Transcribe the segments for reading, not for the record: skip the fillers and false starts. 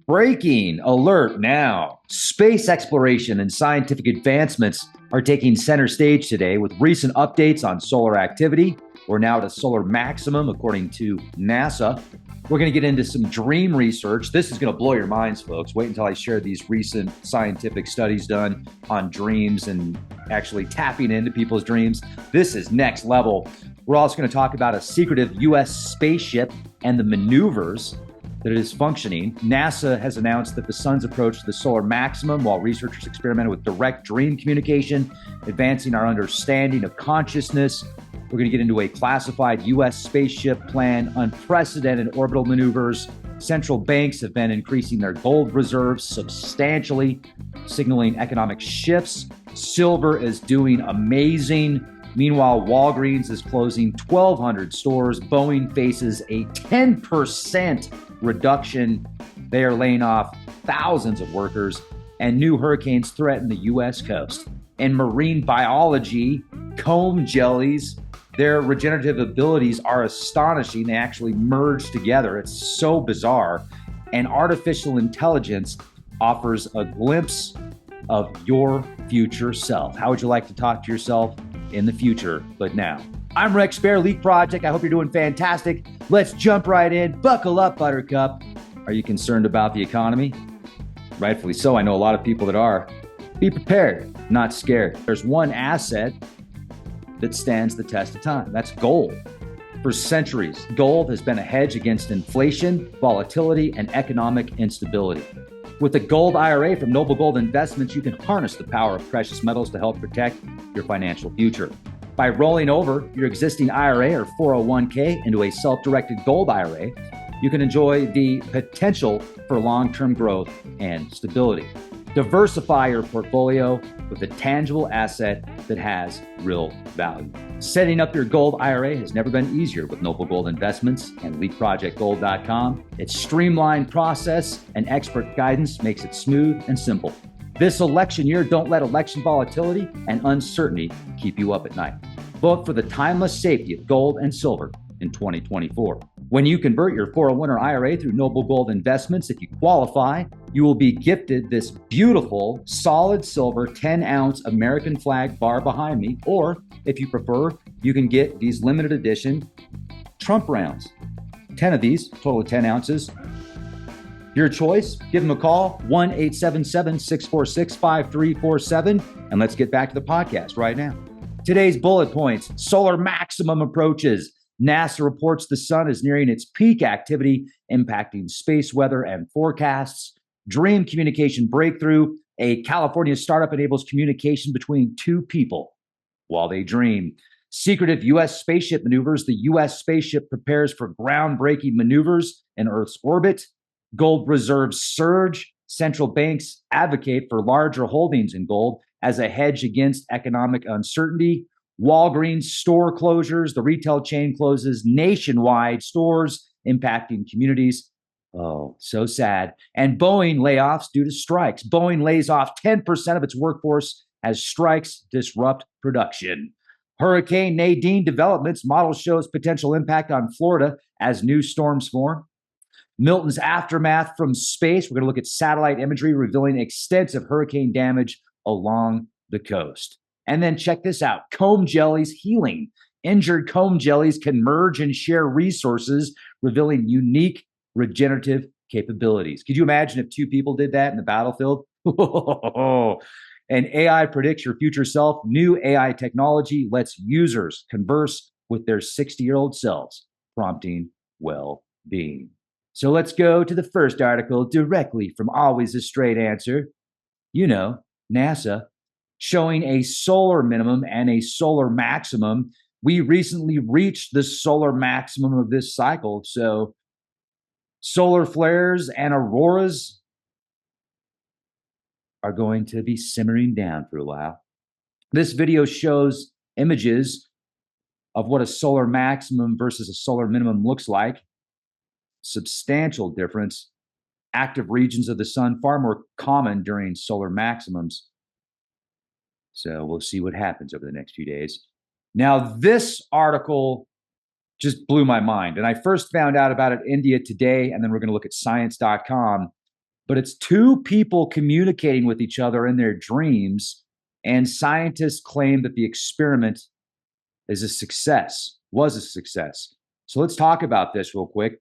Breaking alert now. Space exploration and scientific advancements are taking center stage today with recent updates on solar activity. We're now at a solar maximum, according to NASA. We're going to get into some dream research. This is going to blow your minds, folks. Wait until I share these recent scientific studies done on dreams and actually tapping into people's dreams. This is next level. We're also going to talk about a secretive U.S. spaceship and the maneuvers that it is functioning. NASA has announced that the sun's approach to the solar maximum while researchers experimented with direct dream communication, advancing our understanding of consciousness. We're going to get into a classified U.S. spaceship plan, unprecedented orbital maneuvers. Central banks have been increasing their gold reserves substantially, signaling economic shifts. Silver is doing amazing. Meanwhile, Walgreens is closing 1,200 stores. Boeing faces a 10% reduction. They are laying off thousands of workers, and new hurricanes threaten the U.S. coast. In marine biology, comb jellies, their regenerative abilities are astonishing. They actually merge together. It's so bizarre. And artificial intelligence offers a glimpse of your future self. How would you like to talk to yourself in the future, but now? I'm Rex Bear, Leaf Project. I hope you're doing fantastic. Let's jump right in. Buckle up, Buttercup. Are you concerned about the economy? Rightfully so. I know a lot of people that are. Be prepared, not scared. There's one asset that stands the test of time. That's gold. For centuries, gold has been a hedge against inflation, volatility, and economic instability. With the Gold IRA from Noble Gold Investments, you can harness the power of precious metals to help protect your financial future. By rolling over your existing IRA or 401k into a self-directed gold IRA, you can enjoy the potential for long-term growth and stability. Diversify your portfolio with a tangible asset that has real value. Setting up your gold IRA has never been easier with Noble Gold Investments and LeapProjectGold.com. Its streamlined process and expert guidance makes it smooth and simple. This election year, don't let election volatility and uncertainty keep you up at night. Vote for the timeless safety of gold and silver in 2024. When you convert your 401 or IRA through Noble Gold Investments, if you qualify, you will be gifted this beautiful solid silver 10-ounce American flag bar behind me, or if you prefer, you can get these limited edition Trump rounds. 10 of these, total of 10 ounces. Your choice, give them a call, 1-877-646-5347, and let's get back to the podcast right now. Today's bullet points: solar maximum approaches. NASA reports the sun is nearing its peak activity, impacting space weather and forecasts. Dream communication breakthrough. A California startup enables communication between two people while they dream. Secretive U.S. spaceship maneuvers. The U.S. spaceship prepares for groundbreaking maneuvers in Earth's orbit. Gold reserves surge. Central banks advocate for larger holdings in gold as a hedge against economic uncertainty. Walgreens store closures. The retail chain closes nationwide stores, impacting communities. Oh, so sad. And Boeing layoffs due to strikes. Boeing lays off 10% of its workforce as strikes disrupt production. Hurricane Nadine developments. Model shows potential impact on Florida as new storms form. Milton's aftermath from space. We're going to look at satellite imagery revealing extensive hurricane damage along the coast. And then check this out. Comb jellies healing. Injured comb jellies can merge and share resources, revealing unique regenerative capabilities. Could you imagine if two people did that in the battlefield? And AI predicts your future self. New AI technology lets users converse with their 60-year-old selves, prompting well-being. So let's go to the first article directly from Always a Straight Answer. You know, NASA, showing a solar minimum and a solar maximum. We recently reached the solar maximum of this cycle. So solar flares and auroras are going to be simmering down for a while. This video shows images of what a solar maximum versus a solar minimum looks like. Substantial difference. Active regions of the sun far more common during solar maximums. So we'll see what happens over the next few days. Now, this article just blew my mind. And I first found out about it in India Today, and then we're going to look at science.com. but it's two people communicating with each other in their dreams. And scientists claim that the experiment is a success, was a success. So let's talk about this real quick.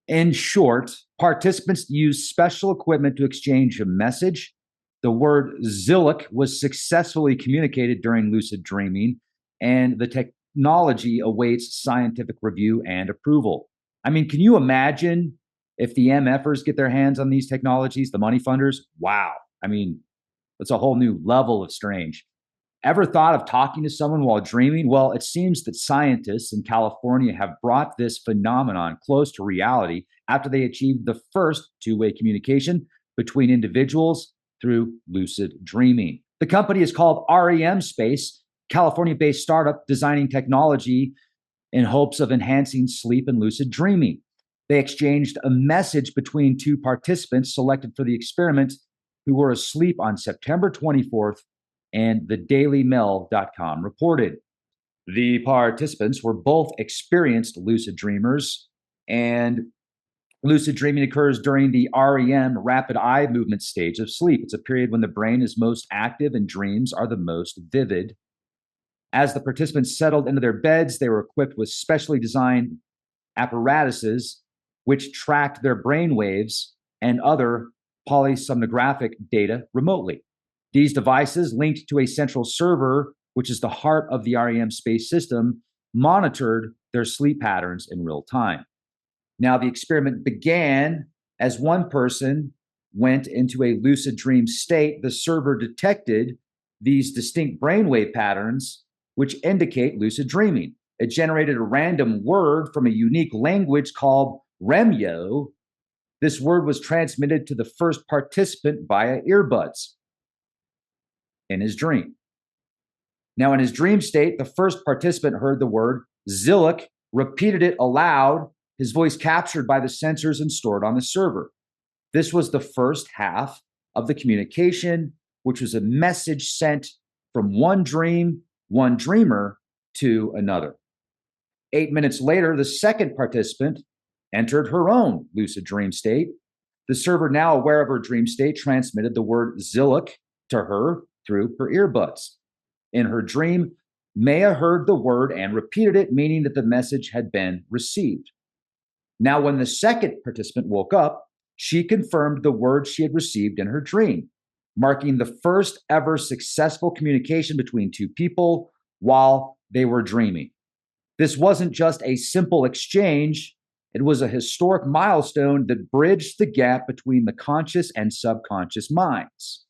In short, participants used special equipment to exchange a message. The word Zilliq was successfully communicated during lucid dreaming, and the technology awaits scientific review and approval. I mean, can you imagine if the MFers get their hands on these technologies, the money funders? Wow. I mean, that's a whole new level of strange. Ever thought of talking to someone while dreaming? Well, it seems that scientists in California have brought this phenomenon close to reality after they achieved the first two-way communication between individuals through lucid dreaming. The company is called REM Space, California-based startup designing technology in hopes of enhancing sleep and lucid dreaming. They exchanged a message between two participants selected for the experiment who were asleep on September 24th, and thedailymail.com reported. The participants were both experienced lucid dreamers, and lucid dreaming occurs during the REM, rapid eye movement stage of sleep. It's a period when the brain is most active and dreams are the most vivid. As the participants settled into their beds, they were equipped with specially designed apparatuses which tracked their brain waves and other polysomnographic data remotely. These devices, linked to a central server, which is the heart of the REM space system, monitored their sleep patterns in real time. Now, the experiment began as one person went into a lucid dream state. The server detected these distinct brainwave patterns, which indicate lucid dreaming. It generated a random word from a unique language called Remyo. This word was transmitted to the first participant via earbuds in his dream. Now, in his dream state, the first participant heard the word Zilliq, repeated it aloud, his voice captured by the sensors and stored on the server. This was the first half of the communication, which was a message sent from one dreamer to another. 8 minutes later, the second participant entered her own lucid dream state. The server, now aware of her dream state, transmitted the word Zilliq to her through her earbuds. In her dream, Maya heard the word and repeated it, meaning that the message had been received. Now, when the second participant woke up, she confirmed the word she had received in her dream, marking the first ever successful communication between two people while they were dreaming. This wasn't just a simple exchange, it was a historic milestone that bridged the gap between the conscious and subconscious minds.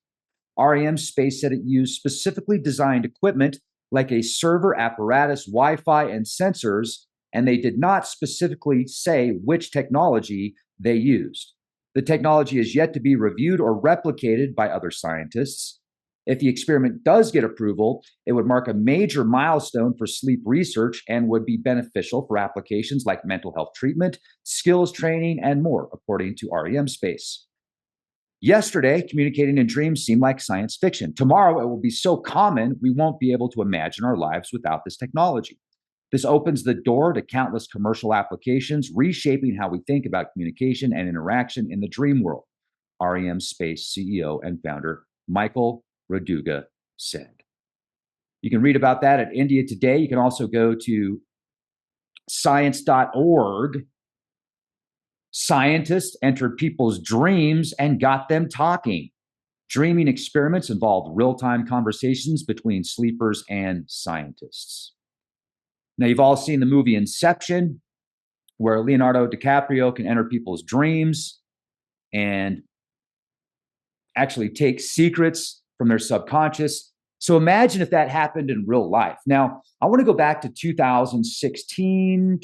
REM Space said it used specifically designed equipment like a server apparatus, Wi-Fi, and sensors, and they did not specifically say which technology they used. The technology is yet to be reviewed or replicated by other scientists. If the experiment does get approval, it would mark a major milestone for sleep research and would be beneficial for applications like mental health treatment, skills training, and more, according to REM Space. Yesterday, communicating in dreams seemed like science fiction. Tomorrow, it will be so common we won't be able to imagine our lives without this technology. This opens the door to countless commercial applications, reshaping how we think about communication and interaction in the dream world, REM Space CEO and founder Michael Raduga said. You can read about that at India Today. You can also go to science.org. Scientists entered people's dreams and got them talking. Dreaming experiments involved real-time conversations between sleepers and scientists. Now, you've all seen the movie Inception, where Leonardo DiCaprio can enter people's dreams and actually take secrets from their subconscious. So imagine if that happened in real life. Now, I want to go back to 2016,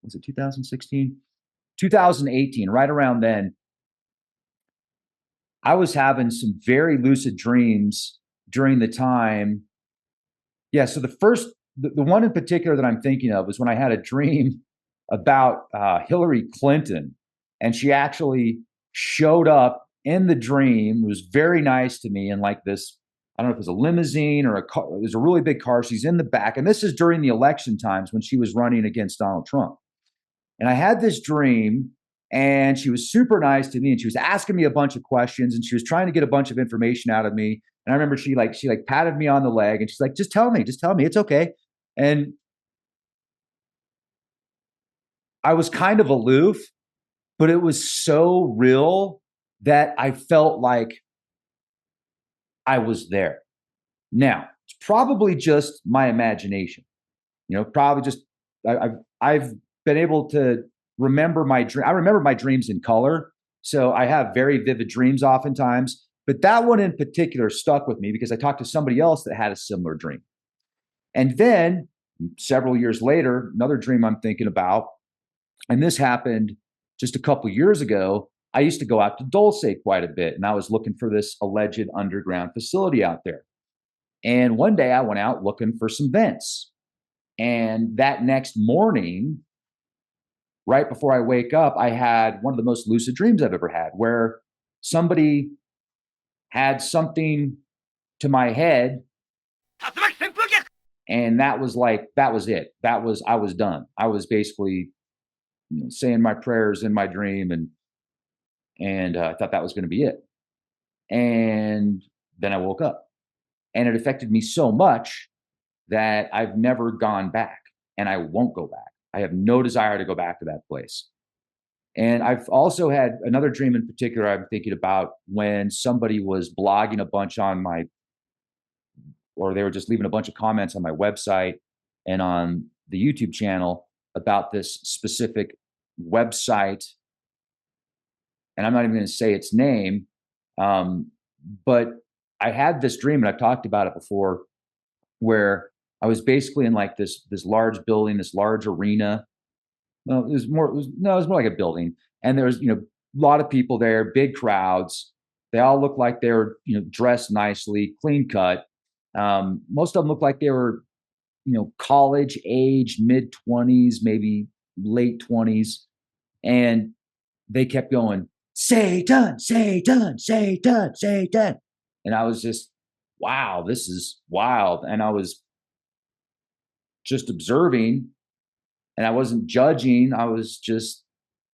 was it 2016? 2018, right around then. I was having some very lucid dreams during the time. Yeah, so the one in particular that I'm thinking of was when I had a dream about Hillary Clinton, and she actually showed up in the dream. It was very nice to me, and like this, I don't know if it was a limousine or a car. It was a really big car. She's in the back, and this is during the election times when she was running against Donald Trump. And I had this dream And she was super nice to me, and she was asking me a bunch of questions, and she was trying to get a bunch of information out of me. And I remember she patted me on the leg, and she's like, just tell me, it's okay. And I was kind of aloof, but it was so real that I felt like I was there. Now, it's probably just my imagination. Probably just I've been able to remember my dream. I remember my dreams in color, so I have very vivid dreams oftentimes. But that one in particular stuck with me because I talked to somebody else that had a similar dream. And then several years later, another dream I'm thinking about, and this happened just a couple years ago. I used to go out to Dulce quite a bit, and I was looking for this alleged underground facility out there. And one day I went out looking for some vents. And that next morning, right before I wake up, I had one of the most lucid dreams I've ever had, where somebody had something to my head. And that was it. I was done. I was basically saying my prayers in my dream, and I thought that was going to be it. And then I woke up, and it affected me so much that I've never gone back, and I won't go back. I have no desire to go back to that place. And I've also had another dream in particular I'm thinking about, when somebody was blogging a bunch on or they were just leaving a bunch of comments on my website and on the YouTube channel about this specific website. And I'm not even going to say its name, but I had this dream, and I've talked about it before, where I was basically in like this large building, this large arena. No, it was more. It was more like a building, and there was a lot of people there, big crowds. They all looked like they were dressed nicely, clean cut. Most of them looked like they were college age, mid-20s, maybe late 20s, and they kept going, Satan, Satan, Satan, Satan. And I was just, wow, this is wild. And I was just observing, and I wasn't judging. I was just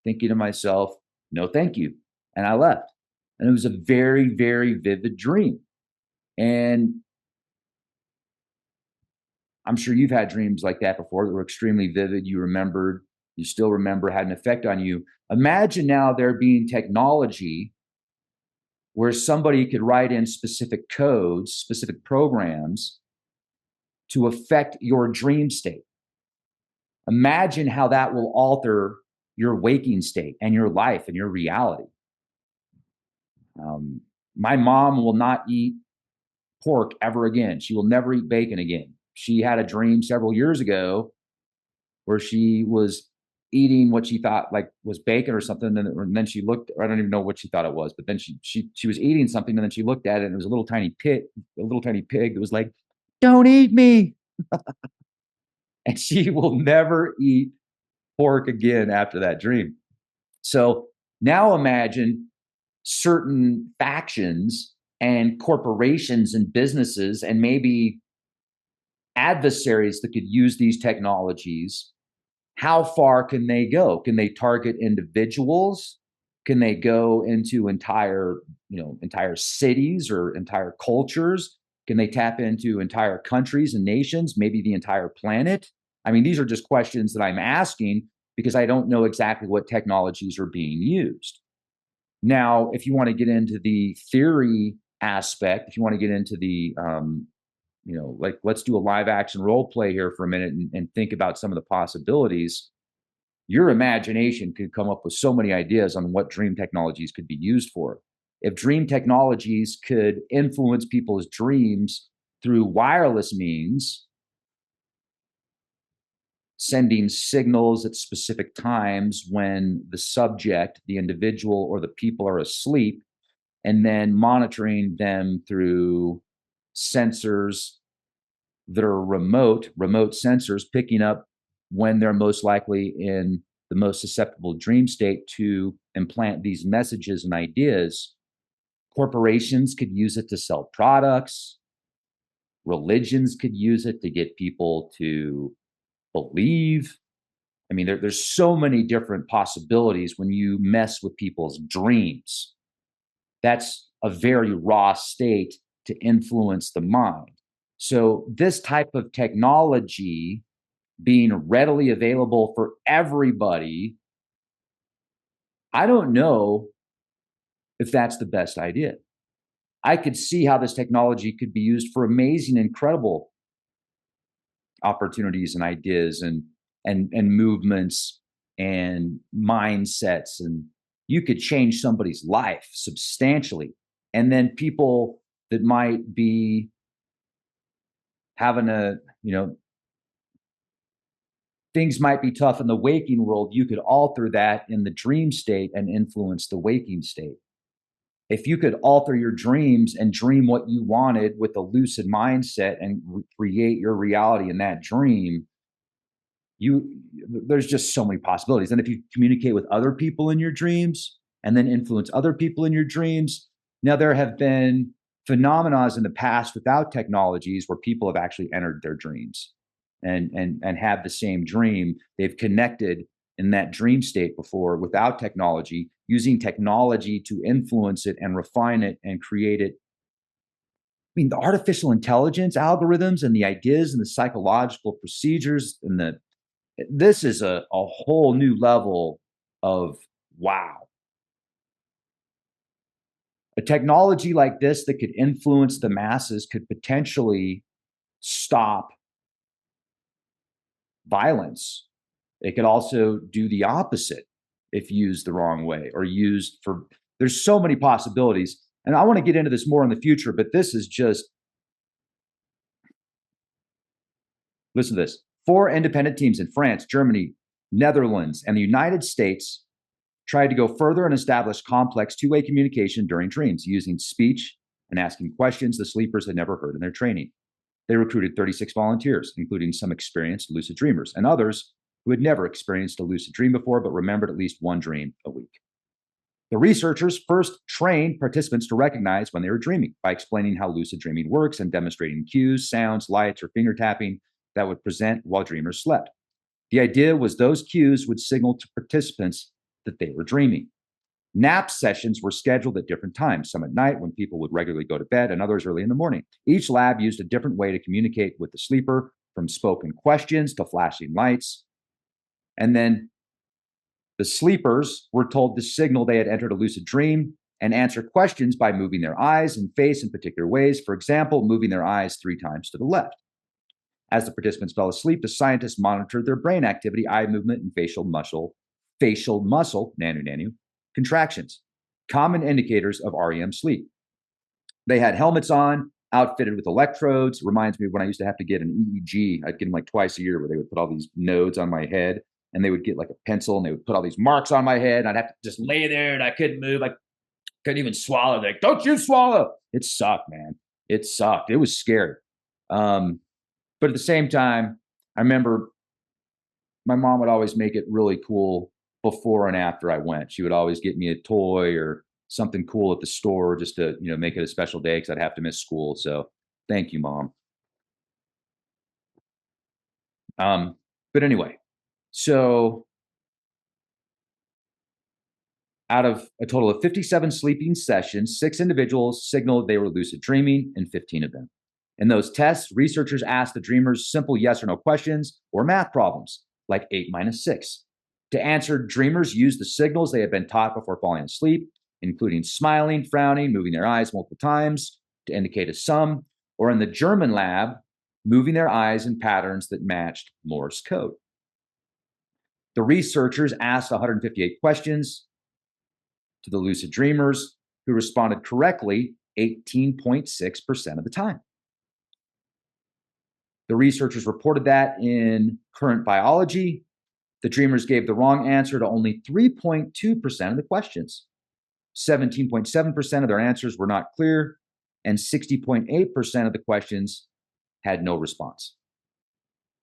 thinking to myself, no, thank you. And I left. And it was a very, very vivid dream. And I'm sure you've had dreams like that before that were extremely vivid. You remembered, you still remember, had an effect on you. Imagine now there being technology where somebody could write in specific codes, specific programs to affect your dream state. Imagine how that will alter your waking state and your life and your reality. My mom will not eat pork ever again. She will never eat bacon again. She had a dream several years ago where she was eating what she thought like was bacon or something, and then she looked. I don't even know what she thought it was, but then she was eating something, and then she looked at it, and it was a little tiny pig that was like, "Don't eat me," and she will never eat pork again after that dream. So now imagine certain factions and corporations and businesses and maybe adversaries that could use these technologies. How far can they go? Can they target individuals? Can they go into entire cities or entire cultures? Can they tap into entire countries and nations, maybe the entire planet? I mean, these are just questions that I'm asking because I don't know exactly what technologies are being used. Now, if you want to get into the theory aspect, if you want to get into the, like let's do a live action role play here for a minute and think about some of the possibilities. Your imagination could come up with so many ideas on what dream technologies could be used for. If dream technologies could influence people's dreams through wireless means, sending signals at specific times when the subject, the individual, or the people are asleep, and then monitoring them through sensors that are remote sensors, picking up when they're most likely in the most susceptible dream state to implant these messages and ideas. Corporations could use it to sell products. Religions could use it to get people to believe. I mean, there's so many different possibilities when you mess with people's dreams. That's a very raw state to influence the mind. So, this type of technology being readily available for everybody, I don't know if that's the best idea. I could see how this technology could be used for amazing, incredible opportunities and ideas and movements and mindsets, and you could change somebody's life substantially. And then people that might be having things might be tough in the waking world, you could alter that in the dream state and influence the waking state. If you could alter your dreams and dream what you wanted with a lucid mindset and create your reality in that dream, you there's just so many possibilities. And if you communicate with other people in your dreams and then influence other people in your dreams, now there have been phenomena in the past without technologies where people have actually entered their dreams and had the same dream. They've connected in that dream state before without technology, using technology to influence it and refine it and create it. I mean, the artificial intelligence algorithms and the ideas and the psychological procedures and this is a whole new level of wow. A technology like this that could influence the masses could potentially stop violence. It could also do the opposite if used the wrong way or used for, there's so many possibilities. And I want to get into this more in the future, but this is just, listen to this. 4 independent teams in France, Germany, Netherlands, and the United States tried to go further and establish complex two-way communication during dreams using speech and asking questions the sleepers had never heard in their training. They recruited 36 volunteers, including some experienced lucid dreamers and others who had never experienced a lucid dream before but remembered at least one dream a week. The researchers first trained participants to recognize when they were dreaming by explaining how lucid dreaming works and demonstrating cues, sounds, lights, or finger tapping that would present while dreamers slept. The idea was those cues would signal to participants that they were dreaming. Nap sessions were scheduled at different times, some at night when people would regularly go to bed, and others early in the morning. Each lab used a different way to communicate with the sleeper, from spoken questions to flashing lights. And then the sleepers were told to signal they had entered a lucid dream and answer questions by moving their eyes and face in particular ways. For example, moving their eyes 3 times to the left. As the participants fell asleep, the scientists monitored their brain activity, eye movement, and facial muscle, nanu, contractions, common indicators of REM sleep. They had helmets on, outfitted with electrodes. Reminds me of when I used to have to get an EEG. I'd get them like twice a year where they would put all these nodes on my head and they would get like a pencil and they would put all these marks on my head. And I'd have to just lay there and I couldn't move. I couldn't even swallow. They're like, don't you swallow. It sucked, man. It sucked. It was scary. But at the same time, I remember my mom would always make it really cool before and after I went. She would always get me a toy or something cool at the store just to, make it a special day because I'd have to miss school. So thank you, Mom. But anyway, so out of a total of 57 sleeping sessions, 6 individuals signaled they were lucid dreaming in 15 of them. In those tests, researchers asked the dreamers simple yes or no questions or math problems, like 8 minus 6. To answer, dreamers used the signals they had been taught before falling asleep, including smiling, frowning, moving their eyes multiple times to indicate a sum, or in the German lab, moving their eyes in patterns that matched Morse code. The researchers asked 158 questions to the lucid dreamers, who responded correctly 18.6% of the time. The researchers reported that in Current Biology, the dreamers gave the wrong answer to only 3.2% of the questions. 17.7% of their answers were not clear, and 60.8% of the questions had no response.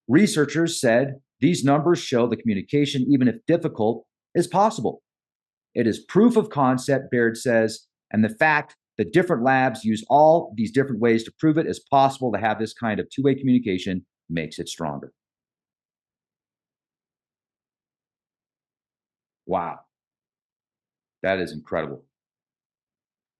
Researchers said these numbers show the communication, even if difficult, is possible. It is proof of concept, Baird says, and the fact that different labs use all these different ways to prove it is possible to have this kind of two-way communication makes it stronger. Wow, that is incredible.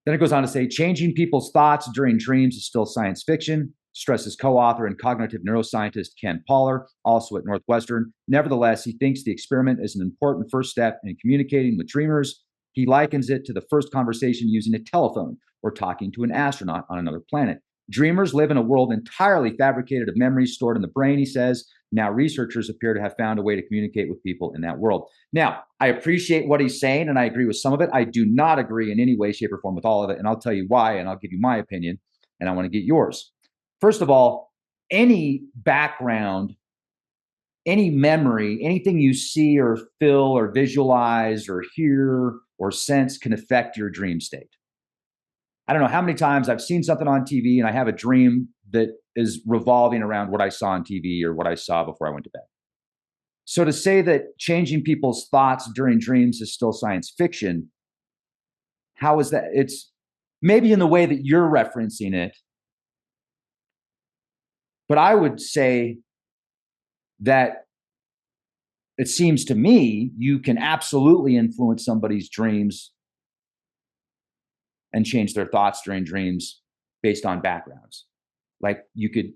Then it goes on to say, changing people's thoughts during dreams is still science fiction, stresses co-author and cognitive neuroscientist Ken Poller, also at Northwestern. Nevertheless, he thinks the experiment is an important first step in communicating with dreamers. He likens it to the first conversation using a telephone or talking to an astronaut on another planet. Dreamers live in a world entirely fabricated of memories stored in the brain, he says. Now, researchers appear to have found a way to communicate with people in that world. Now, I appreciate what he's saying, and I agree with some of it. I do not agree in any way, shape, or form with all of it, and I'll tell you why, and I'll give you my opinion, and I want to get yours. First of all, any background, any memory, anything you see or feel or visualize or hear or sense can affect your dream state. I don't know how many times I've seen something on TV and I have a dream that is revolving around what I saw on TV or what I saw before I went to bed. So to say that changing people's thoughts during dreams is still science fiction, how is that? It's maybe in the way that you're referencing it, but I would say that it seems to me you can absolutely influence somebody's dreams and change their thoughts during dreams based on backgrounds. Like you could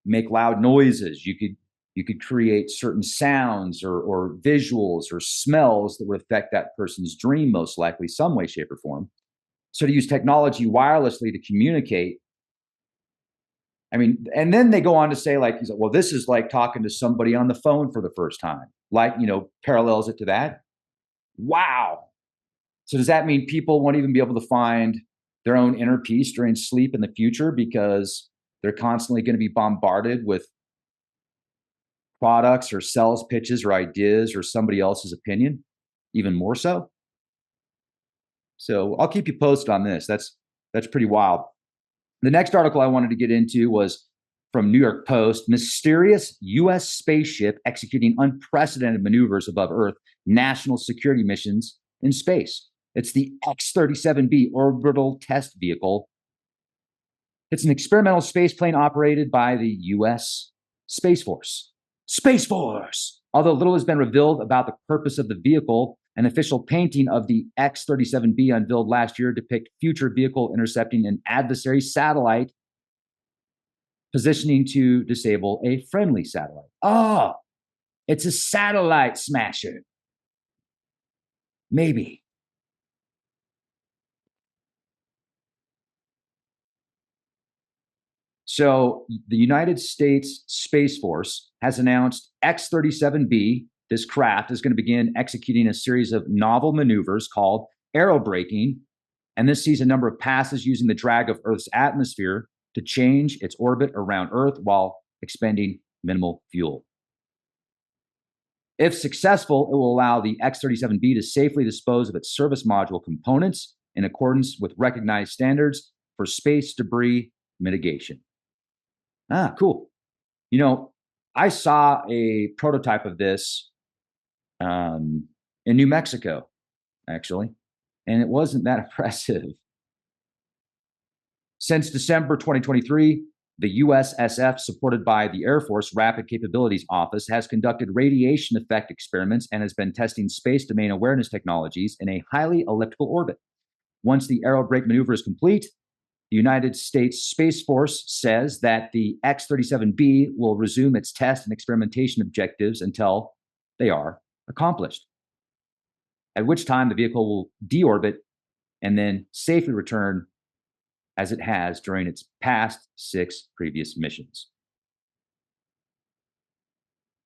make loud noises, you could create certain sounds or visuals or smells that would affect that person's dream, most likely, some way, shape, or form. So to use technology wirelessly to communicate, I mean, and then they go on to say, like, he's like, well, this is like talking to somebody on the phone for the first time, like, parallels it to that. Wow. So does that mean people won't even be able to find their own inner peace during sleep in the future because they're constantly going to be bombarded with products or sales pitches or ideas or somebody else's opinion, even more so? So I'll keep you posted on this. That's pretty wild. The next article I wanted to get into was from New York Post. Mysterious U.S. spaceship executing unprecedented maneuvers above Earth, national security missions in space. It's the X-37B orbital test vehicle. It's an experimental space plane operated by the U.S. Space Force. Space Force! Although little has been revealed about the purpose of the vehicle, an official painting of the X-37B unveiled last year depict future vehicle intercepting an adversary satellite, positioning to disable a friendly satellite. Oh, it's a satellite smasher. Maybe. So the United States Space Force has announced X-37B, this craft, is going to begin executing a series of novel maneuvers called aerobraking. And this sees a number of passes using the drag of Earth's atmosphere to change its orbit around Earth while expending minimal fuel. If successful, it will allow the X-37B to safely dispose of its service module components in accordance with recognized standards for space debris mitigation. Ah, cool. I saw a prototype of this in New Mexico, actually, and it wasn't that impressive. Since December 2023, the USSF, supported by the Air Force Rapid Capabilities Office, has conducted radiation effect experiments and has been testing space domain awareness technologies in a highly elliptical orbit. Once the aerobrake maneuver is complete, the United States Space Force says that the X-37B will resume its test and experimentation objectives until they are accomplished, at which time the vehicle will deorbit and then safely return as it has during its past 6 previous missions.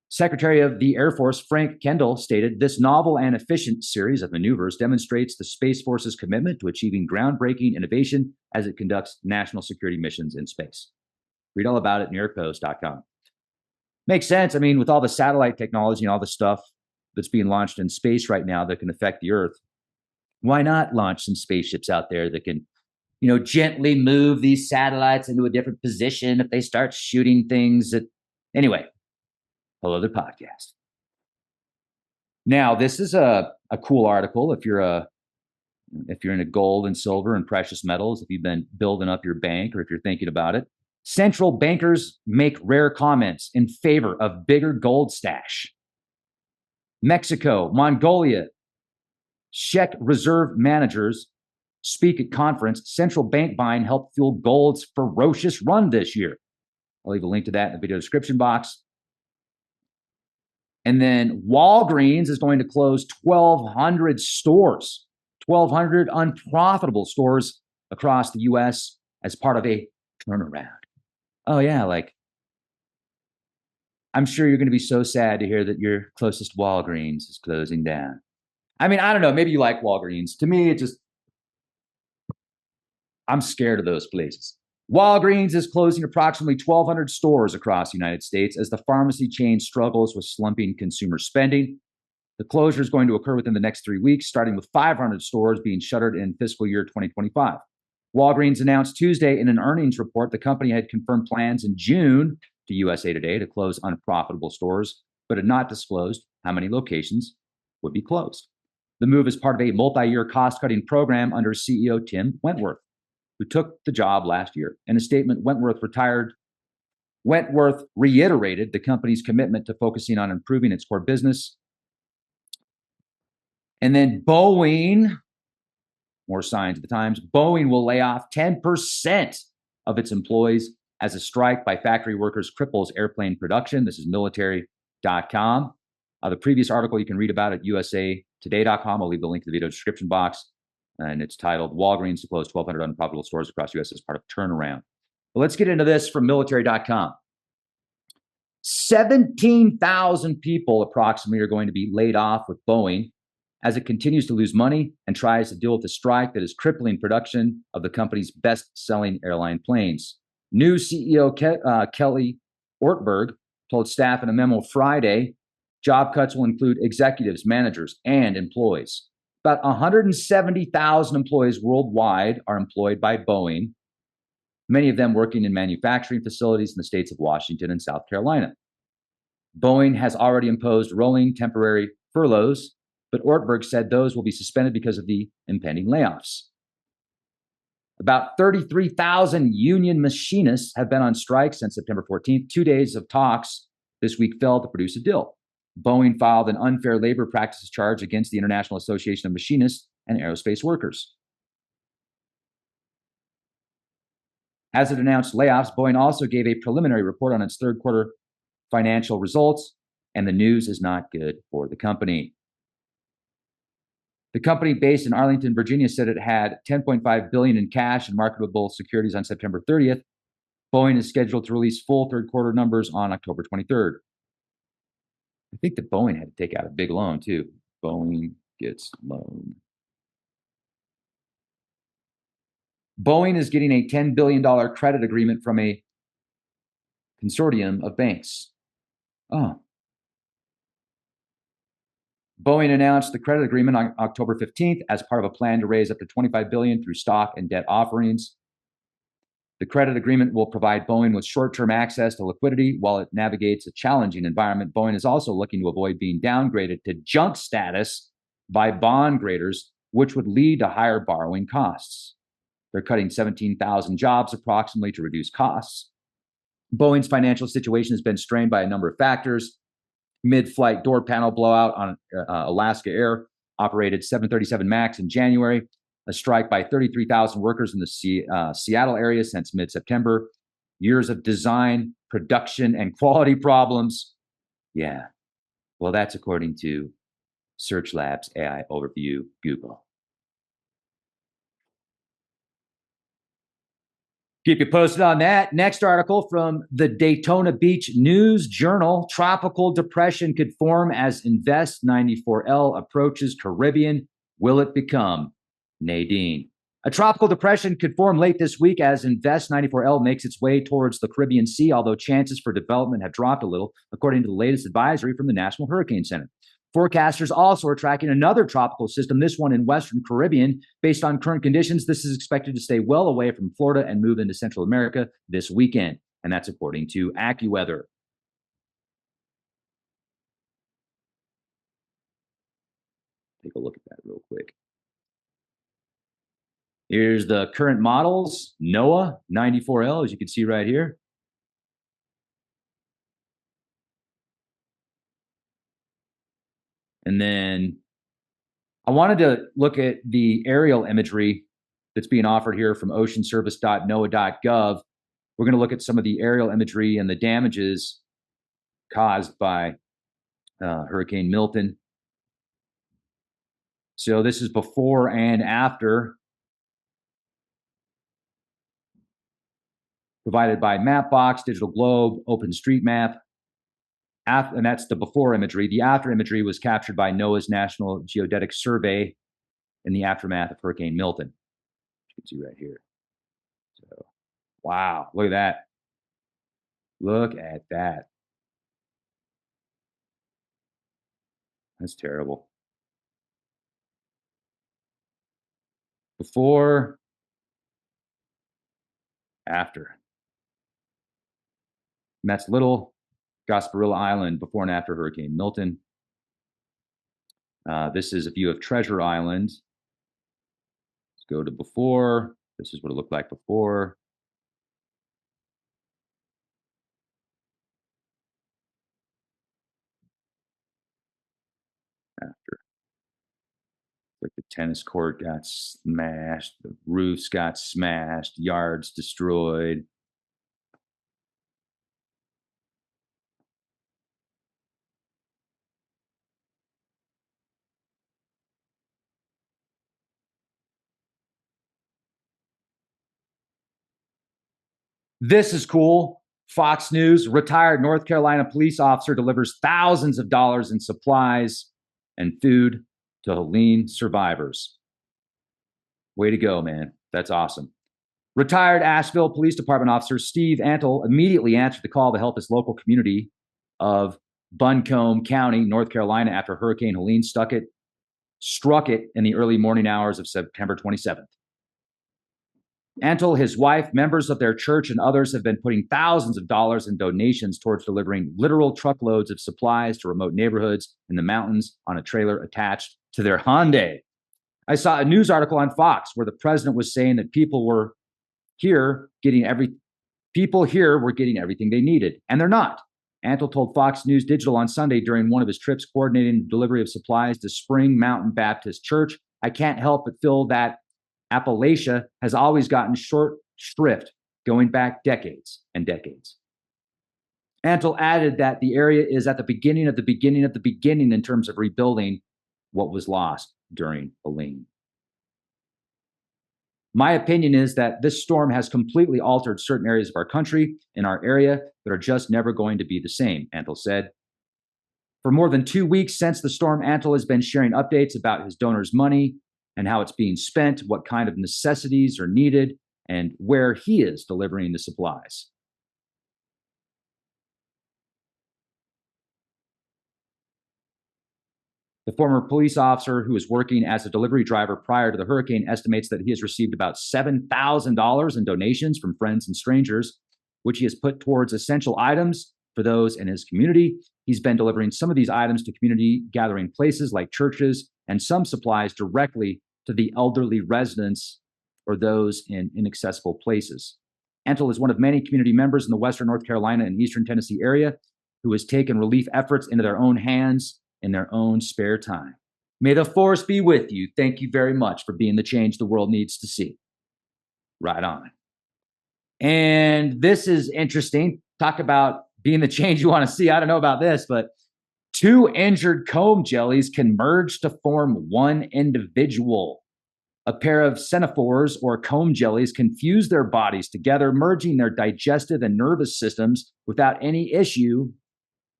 Secretary of the Air Force Frank Kendall stated, this novel and efficient series of maneuvers demonstrates the Space Force's commitment to achieving groundbreaking innovation as it conducts national security missions in space. Read all about it at NewYorkPost.com. Makes sense. I mean, with all the satellite technology and all the stuff that's being launched in space right now that can affect the Earth, why not launch some spaceships out there that can, gently move these satellites into a different position if they start shooting things that, anyway, whole other podcast. Now, this is a cool article if you're into gold and silver and precious metals, if you've been building up your bank or if you're thinking about it. Central bankers make rare comments in favor of bigger gold stash. Mexico, Mongolia, Czech reserve managers speak at conference. Central bank buying helped fuel gold's ferocious run this year. I'll leave a link to that in the video description box. And then Walgreens is going to close 1,200 stores, 1,200 unprofitable stores across the U.S. as part of a turnaround. Oh, yeah, like, I'm sure you're going to be so sad to hear that your closest Walgreens is closing down. I mean, I don't know. Maybe you like Walgreens. To me, it just, I'm scared of those places. Walgreens is closing approximately 1,200 stores across the United States as the pharmacy chain struggles with slumping consumer spending. The closure is going to occur within the next 3 weeks, starting with 500 stores being shuttered in fiscal year 2025. Walgreens announced Tuesday in an earnings report the company had confirmed plans in June to USA Today to close unprofitable stores, but had not disclosed how many locations would be closed. The move is part of a multi-year cost-cutting program under CEO Tim Wentworth, who took the job last year. In a statement, Wentworth reiterated the company's commitment to focusing on improving its core business. And then Boeing, more signs of the times, Boeing will lay off 10% of its employees as a strike by factory workers cripples airplane production. This is military.com. The previous article you can read about at usatoday.com. I'll leave the link to the video description box. And it's titled Walgreens to close 1,200 unprofitable stores across the U.S. as part of turnaround. But let's get into this from military.com. 17,000 people approximately are going to be laid off with Boeing as it continues to lose money and tries to deal with the strike that is crippling production of the company's best-selling airline planes. New CEO Kelly Ortberg told staff in a memo Friday, job cuts will include executives, managers, and employees. About 170,000 employees worldwide are employed by Boeing, many of them working in manufacturing facilities in the states of Washington and South Carolina. Boeing has already imposed rolling temporary furloughs, but Ortberg said those will be suspended because of the impending layoffs. About 33,000 union machinists have been on strike since September 14th. 2 days of talks this week failed to produce a deal. Boeing filed an unfair labor practices charge against the International Association of Machinists and Aerospace Workers. As it announced layoffs, Boeing also gave a preliminary report on its third quarter financial results, and the news is not good for the company. The company based in Arlington, Virginia said it had $10.5 billion in cash and marketable securities on September 30th. Boeing is scheduled to release full third quarter numbers on October 23rd. I think that Boeing had to take out a big loan too. Boeing gets loan. Boeing is getting a $10 billion credit agreement from a consortium of banks. Oh. Boeing announced the credit agreement on October 15th as part of a plan to raise up to $25 billion through stock and debt offerings. The credit agreement will provide Boeing with short-term access to liquidity while it navigates a challenging environment. Boeing is also looking to avoid being downgraded to junk status by bond graders, which would lead to higher borrowing costs. They're cutting 17,000 jobs approximately to reduce costs. Boeing's financial situation has been strained by a number of factors. Mid-flight door panel blowout on Alaska Air operated 737 MAX in January. A strike by 33,000 workers in the Seattle area since mid-September. Years of design, production, and quality problems. Yeah, well, that's according to Search Labs AI Overview Google. Keep you posted on that. Next article from the Daytona Beach News Journal. Tropical depression could form as Invest 94L approaches Caribbean. Will it become Nadine? A tropical depression could form late this week as Invest 94L makes its way towards the Caribbean Sea, although chances for development have dropped a little, according to the latest advisory from the National Hurricane Center. Forecasters also are tracking another tropical system, this one in Western Caribbean. Based on current conditions, this is expected to stay well away from Florida and move into Central America this weekend. And that's according to AccuWeather. Take a look at that real quick. Here's the current models. NOAA 94L, as you can see right here. And then I wanted to look at the aerial imagery that's being offered here from oceanservice.noaa.gov. We're going to look at some of the aerial imagery and the damages caused by Hurricane Milton. So this is before and after, provided by Mapbox, Digital Globe, OpenStreetMap. And that's the before imagery. The after imagery was captured by NOAA's National Geodetic Survey in the aftermath of Hurricane Milton. You can see right here. So, wow, look at that. Look at that. That's terrible. Before, after. And that's Little Gasparilla Island before and after Hurricane Milton. This is a view of Treasure Island. Let's go to before. This is what it looked like before. After. Like the tennis court got smashed, the roofs got smashed, yards destroyed. This is cool. Fox News, retired North Carolina police officer delivers thousands of dollars in supplies and food to Helene survivors. Way to go, man. That's awesome. Retired Asheville Police Department officer Steve Antle immediately answered the call to help his local community of Buncombe County, North Carolina, after Hurricane Helene struck it in the early morning hours of September 27th. Antle, his wife, members of their church, and others have been putting thousands of dollars in donations towards delivering literal truckloads of supplies to remote neighborhoods in the mountains on a trailer attached to their Hyundai. I saw a news article on Fox where the president was saying that people were getting everything they needed, and they're not. Antle told Fox News Digital on Sunday during one of his trips coordinating the delivery of supplies to Spring Mountain Baptist Church, "I can't help but feel that Appalachia has always gotten short shrift going back decades and decades." Antle added that the area is at the beginning of the beginning of the beginning in terms of rebuilding what was lost during Helene. My opinion is that this storm has completely altered certain areas of our country in our area that are just never going to be the same, Antle said. For more than 2 weeks since the storm, Antle has been sharing updates about his donors' money and how it's being spent, what kind of necessities are needed, and where he is delivering the supplies. The former police officer who was working as a delivery driver prior to the hurricane estimates that he has received about $7,000 in donations from friends and strangers, which he has put towards essential items for those in his community. He's been delivering some of these items to community gathering places like churches and some supplies directly to the elderly residents or those in inaccessible places. Antle is one of many community members in the Western North Carolina and Eastern Tennessee area who has taken relief efforts into their own hands in their own spare time. May the force be with you. Thank you very much for being the change the world needs to see. Right on. And this is interesting. Talk about being the change you want to see. I don't know about this, but 2 injured comb jellies can merge to form one individual. A pair of cenophores or comb jellies can fuse their bodies together, merging their digestive and nervous systems without any issue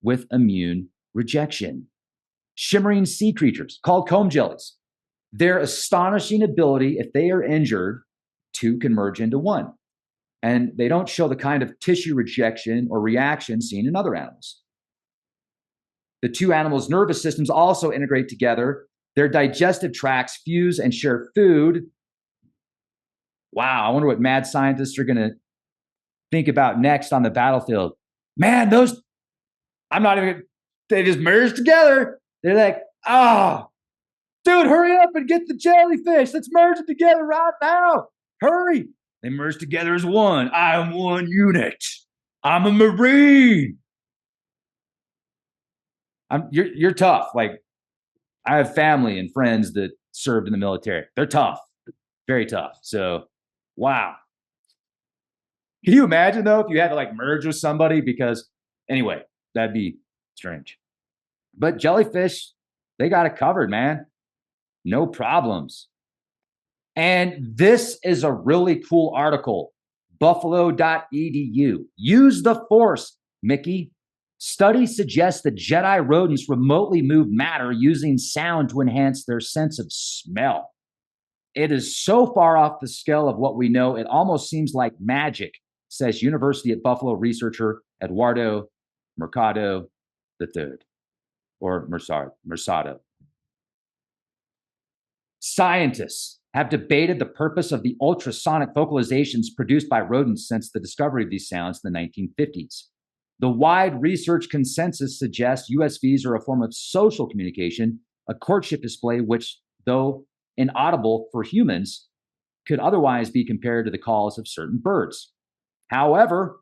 with immune rejection. Shimmering sea creatures called comb jellies. Their astonishing ability, if they are injured, 2 can merge into one. And they don't show the kind of tissue rejection or reaction seen in other animals. The 2 animals' nervous systems also integrate together. Their digestive tracts fuse and share food. Wow, I wonder what mad scientists are going to think about next on the battlefield. Man, they just merge together. They're like, oh, dude, hurry up and get the jellyfish. Let's merge it together right now. Hurry. They merge together as one. I am one unit. I'm a Marine. You're tough. Like, I have family and friends that served in the military. They're tough, very tough. So, wow. Can you imagine though if you had to like merge with somebody? Because anyway, that'd be strange. But jellyfish, they got it covered, man. No problems. And this is a really cool article. Buffalo.edu. Use the force, Mickey. Study suggests that Jedi rodents remotely move matter using sound to enhance their sense of smell. It is so far off the scale of what we know, it almost seems like magic, says University at Buffalo researcher Eduardo Mercado III, or Mercado. Scientists have debated the purpose of the ultrasonic vocalizations produced by rodents since the discovery of these sounds in the 1950s. The wide research consensus suggests USVs are a form of social communication, a courtship display which, though inaudible for humans, could otherwise be compared to the calls of certain birds. However,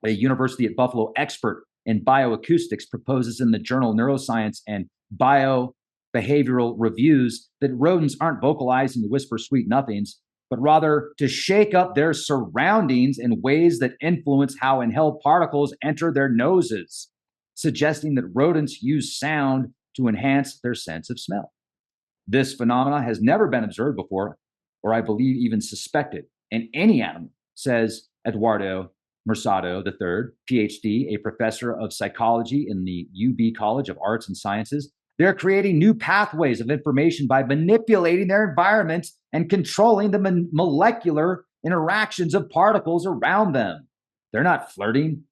a University at Buffalo expert in bioacoustics proposes in the journal Neuroscience and Biobehavioral Reviews that rodents aren't vocalizing to whisper sweet nothings, but rather to shake up their surroundings in ways that influence how inhaled particles enter their noses, suggesting that rodents use sound to enhance their sense of smell. This phenomena has never been observed before, or I believe even suspected, in any animal, says Eduardo Mercado III, PhD, a professor of psychology in the UB College of Arts and Sciences. They're creating new pathways of information by manipulating their environment and controlling the molecular interactions of particles around them. They're not flirting.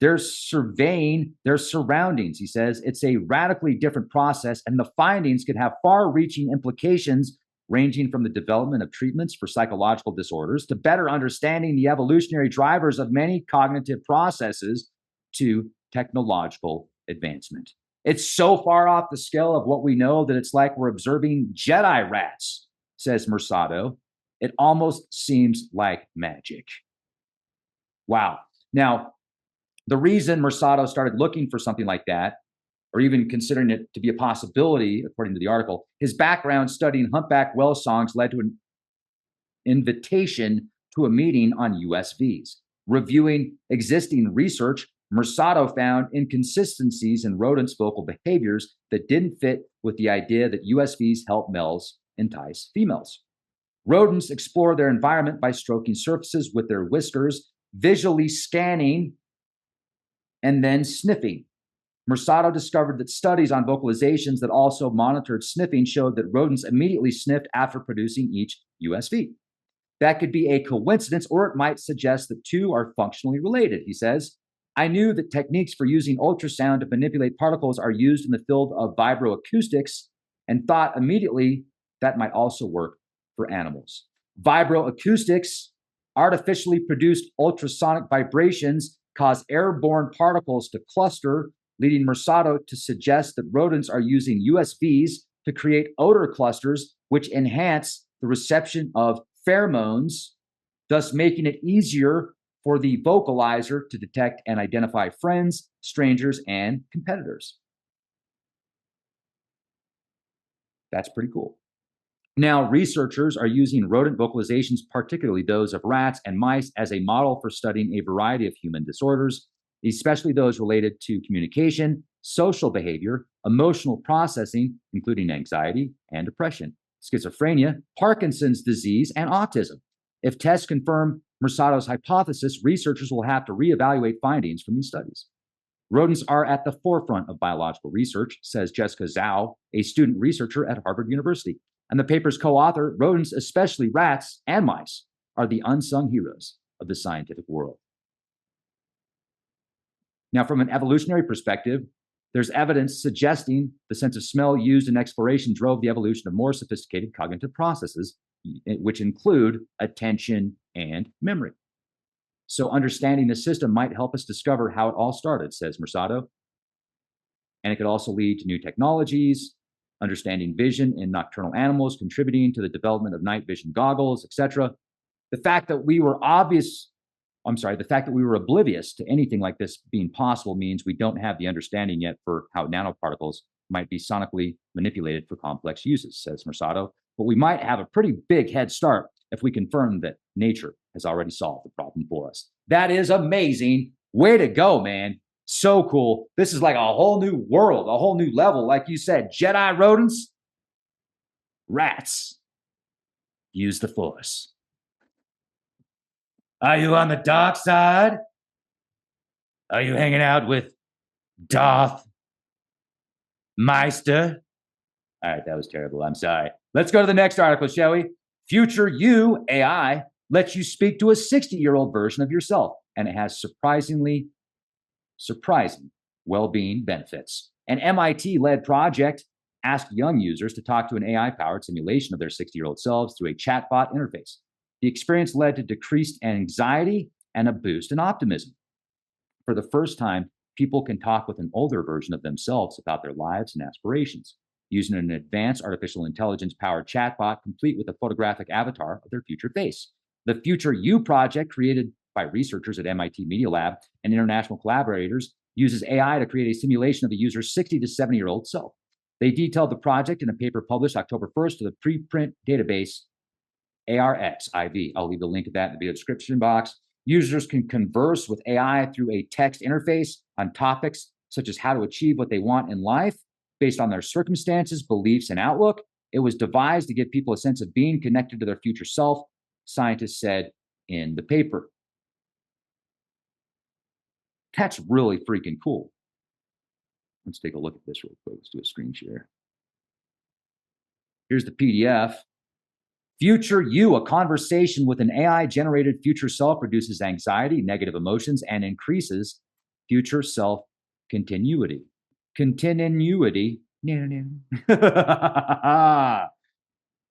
They're surveying their surroundings, he says. It's a radically different process, and the findings could have far-reaching implications ranging from the development of treatments for psychological disorders to better understanding the evolutionary drivers of many cognitive processes to technological advancement. It's so far off the scale of what we know that it's like we're observing Jedi rats, says Mercado. It almost seems like magic. Wow. Now, the reason Mercado started looking for something like that, or even considering it to be a possibility, according to the article, his background studying humpback whale songs led to an invitation to a meeting on USVs. Reviewing existing research, Mercado found inconsistencies in rodents' vocal behaviors that didn't fit with the idea that USVs help males entice females. Rodents explore their environment by stroking surfaces with their whiskers, visually scanning, and then sniffing. Mercado discovered that studies on vocalizations that also monitored sniffing showed that rodents immediately sniffed after producing each USV. That could be a coincidence, or it might suggest that two are functionally related, he says. I knew that techniques for using ultrasound to manipulate particles are used in the field of vibroacoustics and thought immediately that might also work for animals. Vibroacoustics, artificially produced ultrasonic vibrations, cause airborne particles to cluster, leading Mercado to suggest that rodents are using USVs to create odor clusters, which enhance the reception of pheromones, thus making it easier for the vocalizer to detect and identify friends, strangers, and competitors. That's pretty cool. Now, researchers are using rodent vocalizations, particularly those of rats and mice, as a model for studying a variety of human disorders, especially those related to communication, social behavior, emotional processing, including anxiety and depression, schizophrenia, Parkinson's disease, and autism. If tests confirm Mercado's hypothesis, researchers will have to reevaluate findings from these studies. Rodents are at the forefront of biological research, says Jessica Zhao, a student researcher at Harvard University. And the paper's co-author, rodents, especially rats and mice, are the unsung heroes of the scientific world. Now, from an evolutionary perspective, there's evidence suggesting the sense of smell used in exploration drove the evolution of more sophisticated cognitive processes, which include attention and memory. So understanding the system might help us discover how it all started, says Mercado. And it could also lead to new technologies, understanding vision in nocturnal animals, contributing to the development of night vision goggles, etc. The fact that we were oblivious to anything like this being possible means we don't have the understanding yet for how nanoparticles might be sonically manipulated for complex uses, says Mercado. But we might have a pretty big head start if we confirm that nature has already solved the problem for us. That is amazing. Way to go, man. So cool. This is like a whole new world, a whole new level. Like you said, Jedi rodents, rats, use the Force. Are you on the dark side? Are you hanging out with Darth Meister? All right, that was terrible. I'm sorry. Let's go to the next article, shall we? Future You AI lets you speak to a 60-year-old version of yourself, and it has surprising well-being benefits. An MIT-led project asked young users to talk to an AI-powered simulation of their 60-year-old selves through a chatbot interface. The experience led to decreased anxiety and a boost in optimism. For the first time, people can talk with an older version of themselves about their lives and aspirations, using an advanced artificial intelligence-powered chatbot complete with a photographic avatar of their future face. The Future You project, created by researchers at MIT Media Lab and international collaborators, uses AI to create a simulation of the user's 60 to 70-year-old self. They detailed the project in a paper published October 1st to the preprint database ARXIV. I'll leave the link of that in the video description box. Users can converse with AI through a text interface on topics such as how to achieve what they want in life based on their circumstances, beliefs, and outlook. It was devised to give people a sense of being connected to their future self, scientists said in the paper. That's really freaking cool. Let's take a look at this real quick. Let's do a screen share. Here's the PDF. Future You, a conversation with an AI-generated future self, reduces anxiety, negative emotions, and increases future self continuity. Continuity.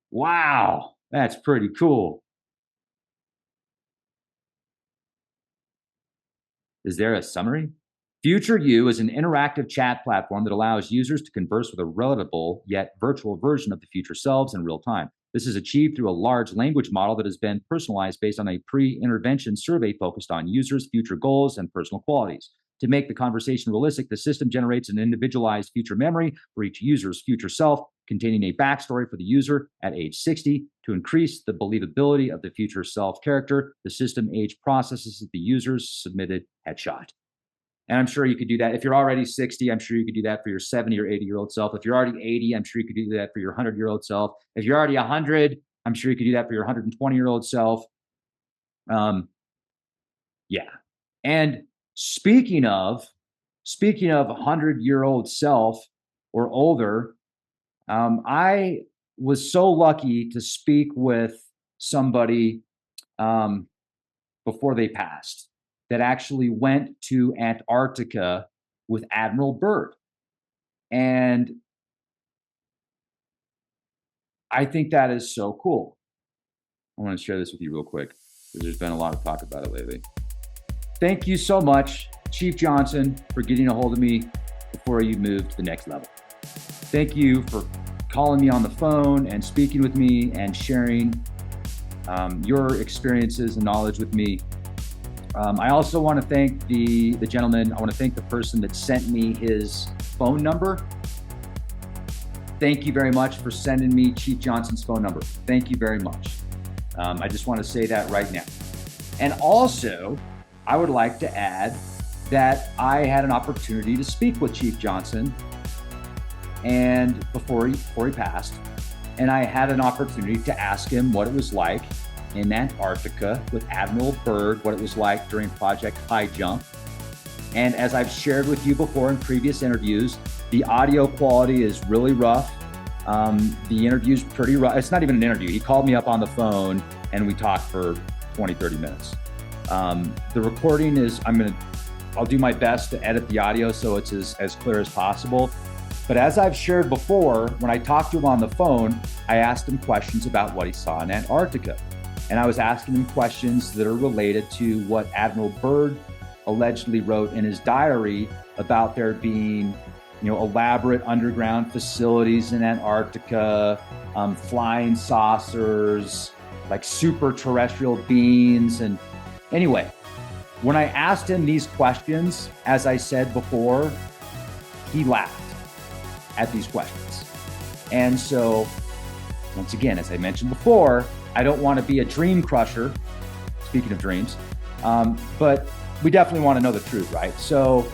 Wow, that's pretty cool. Is there a summary? Future You is an interactive chat platform that allows users to converse with a relatable yet virtual version of the future selves in real time. This is achieved through a large language model that has been personalized based on a pre-intervention survey focused on users' future goals and personal qualities. To make the conversation realistic, the system generates an individualized future memory for each user's future self, containing a backstory for the user at age 60. To increase the believability of the future self character, the system age processes the user's submitted headshot. And I'm sure you could do that. If you're already 60, I'm sure you could do that for your 70 or 80-year-old self. If you're already 80, I'm sure you could do that for your 100-year-old self. If you're already 100, I'm sure you could do that for your 120-year-old self. Yeah. And speaking of 100-year-old self or older, I was so lucky to speak with somebody before they passed that actually went to Antarctica with Admiral Byrd. And I think that is so cool. I want to share this with you real quick because there's been a lot of talk about it lately. Thank you so much, Chief Johnson, for getting a hold of me before you moved to the next level. Thank you for calling me on the phone and speaking with me and sharing your experiences and knowledge with me. I also want to thank the gentleman. I want to thank the person that sent me his phone number. Thank you very much for sending me Chief Johnson's phone number. Thank you very much. I just want to say that right now. And also, I would like to add that I had an opportunity to speak with Chief Johnson and before he passed, and I had an opportunity to ask him what it was like in Antarctica with Admiral Byrd, what it was like during Project High Jump. And as I've shared with you before in previous interviews, the audio quality is really rough. The interview's pretty rough. It's not even an interview. He called me up on the phone and we talked for 20, 30 minutes. The recording is, I'll do my best to edit the audio so it's as clear as possible. But as I've shared before, when I talked to him on the phone, I asked him questions about what he saw in Antarctica. And I was asking him questions that are related to what Admiral Byrd allegedly wrote in his diary about there being, elaborate underground facilities in Antarctica, flying saucers, like super terrestrial beings. And anyway, when I asked him these questions, as I said before, he laughed. at these questions. And so, once again, as I mentioned before, I don't want to be a dream crusher, speaking of dreams, but we definitely want to know the truth, right? So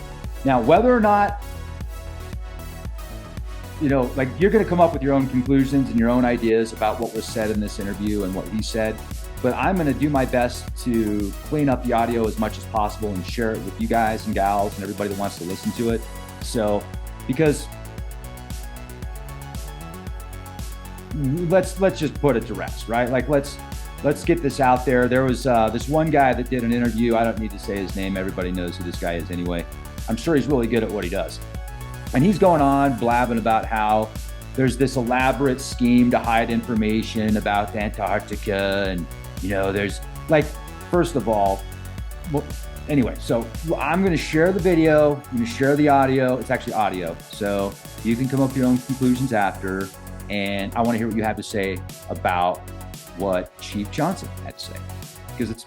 now, whether or not, like, you're going to come up with your own conclusions and your own ideas about what was said in this interview and what he said, but I'm going to do my best to clean up the audio as much as possible and share it with you guys and gals and everybody that wants to listen to it. So, because let's just put it to rest, right? Like, let's get this out there. There was this one guy that did an interview. I don't need to say his name. Everybody knows who this guy is anyway. I'm sure he's really good at what he does. And he's going on blabbing about how there's this elaborate scheme to hide information about Antarctica. And, there's, like, first of all, well, anyway, so I'm going to share the video. I'm going to share the audio. It's actually audio. So you can come up with your own conclusions after. And I want to hear what you have to say about what Chief Johnson had to say, because it's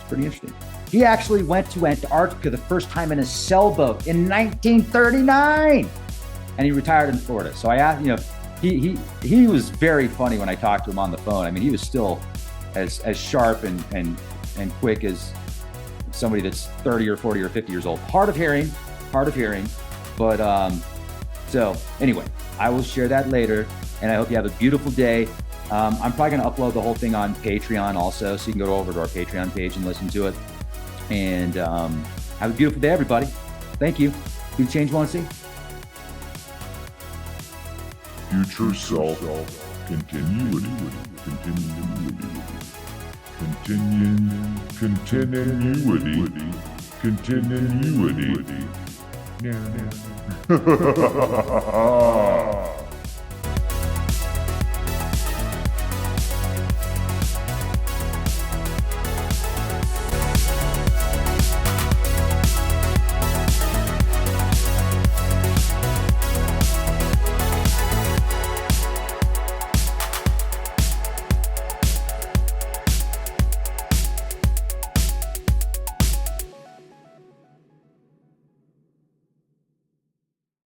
pretty interesting. He actually went to Antarctica the first time in a sailboat in 1939, and he retired in Florida. So I asked, he was very funny when I talked to him on the phone. I mean, he was still as sharp and quick as somebody that's 30 or 40 or 50 years old. Hard of hearing. But so anyway, I will share that later, and I hope you have a beautiful day. I'm probably going to upload the whole thing on Patreon also, so you can go over to our Patreon page and listen to it. And have a beautiful day, everybody. Thank you. Do the change you want to see? Future self, continuity, continuity.